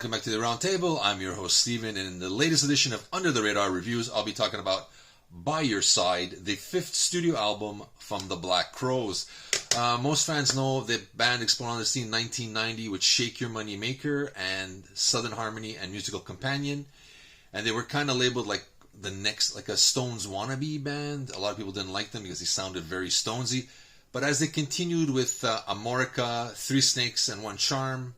Welcome back to the Roundtable. I'm your host, Steven, and in the latest edition of Under the Radar Reviews, I'll be talking about By Your Side, the fifth studio album from the Black Crowes. Most fans know the band exploded on the scene in 1990 with Shake Your Money Maker and Southern Harmony and Musical Companion, and they were kind of labeled like the next, like a Stones wannabe band. A lot of people didn't like them because they sounded very Stonesy, but as they continued with Amorica, Three Snakes and One Charm,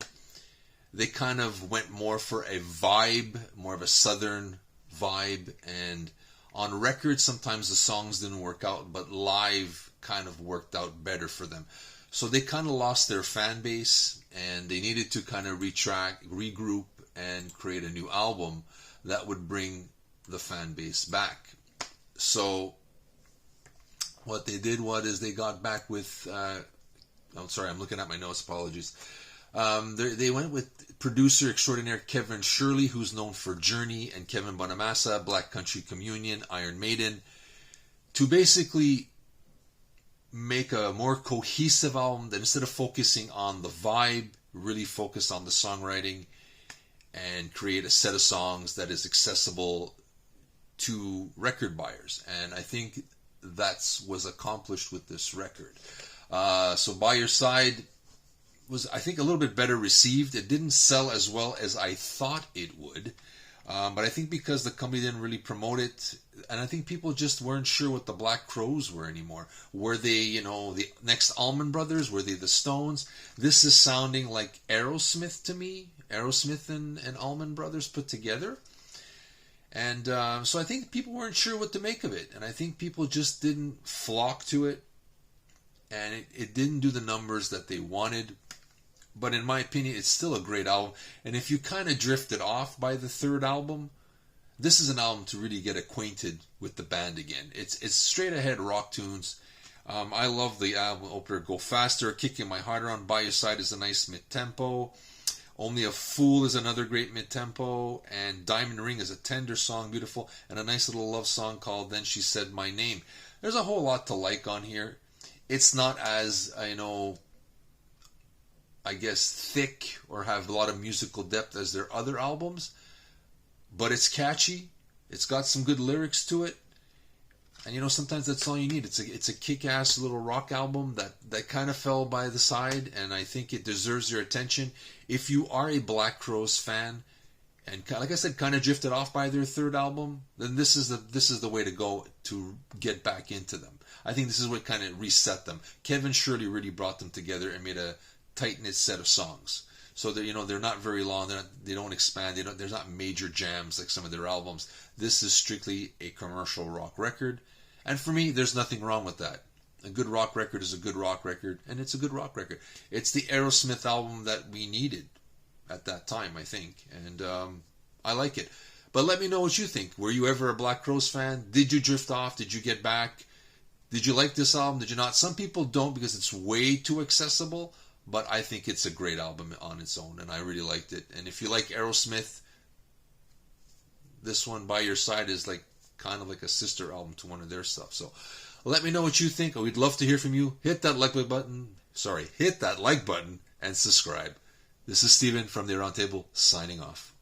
they kind of went more for a vibe, more of a southern vibe, and on record sometimes the songs didn't work out, but live kind of worked out better for them. So they kind of lost their fan base, and they needed to kind of regroup, and create a new album that would bring the fan base back. So what they did was they got back with, I'm sorry, I'm looking at my notes, apologies. They went with producer extraordinaire Kevin Shirley, who's known for Journey, and Kevin Bonamassa, Black Country Communion, Iron Maiden, to basically make a more cohesive album that instead of focusing on the vibe, really focus on the songwriting and create a set of songs that is accessible to record buyers. And I think that was accomplished with this record. So By Your Side was, I think, a little bit better received. It didn't sell as well as I thought it would, but I think because the company didn't really promote it, and I think people just weren't sure what the Black Crowes were anymore. Were they, the next Allman Brothers? Were they the Stones? This is sounding like Aerosmith to me, Aerosmith and Allman Brothers put together. And so I think people weren't sure what to make of it, and I think people just didn't flock to it, and it didn't do the numbers that they wanted. But in my opinion, it's still a great album. And if you kind of drifted off by the third album, this is an album to really get acquainted with the band again. It's straight ahead rock tunes. I love the album opener, Go Faster, Kicking My Heart Around. By Your Side is a nice mid-tempo. Only a Fool is another great mid-tempo. And Diamond Ring is a tender song, beautiful. And a nice little love song called Then She Said My Name. There's a whole lot to like on here. It's not as, I guess, thick or have a lot of musical depth as their other albums, but it's catchy. It's got some good lyrics to it, and sometimes that's all you need. It's a kick-ass little rock album that kind of fell by the side, and I think it deserves your attention. If you are a Black Crowes fan, and like I said, kind of drifted off by their third album, then this is the way to go to get back into them. I think this is what kind of reset them. Kevin Shirley really brought them together and made a tight-knit set of songs. So they're not very long. They don't expand. There's not major jams like some of their albums. This is strictly a commercial rock record, and for me, there's nothing wrong with that. A good rock record is a good rock record, and it's a good rock record. It's the Aerosmith album that we needed at that time, I think, and I like it. But let me know what you think. Were you ever a Black Crowes fan? Did you drift off? Did you get back? Did you like this album? Did you not? Some people don't because it's way too accessible. But I think it's a great album on its own, and I really liked it. And if you like Aerosmith, this one, By Your Side, is kind of like a sister album to one of their stuff. So let me know what you think. We'd love to hear from you. Hit that like button and subscribe. This is Steven from the Aroundtable, signing off.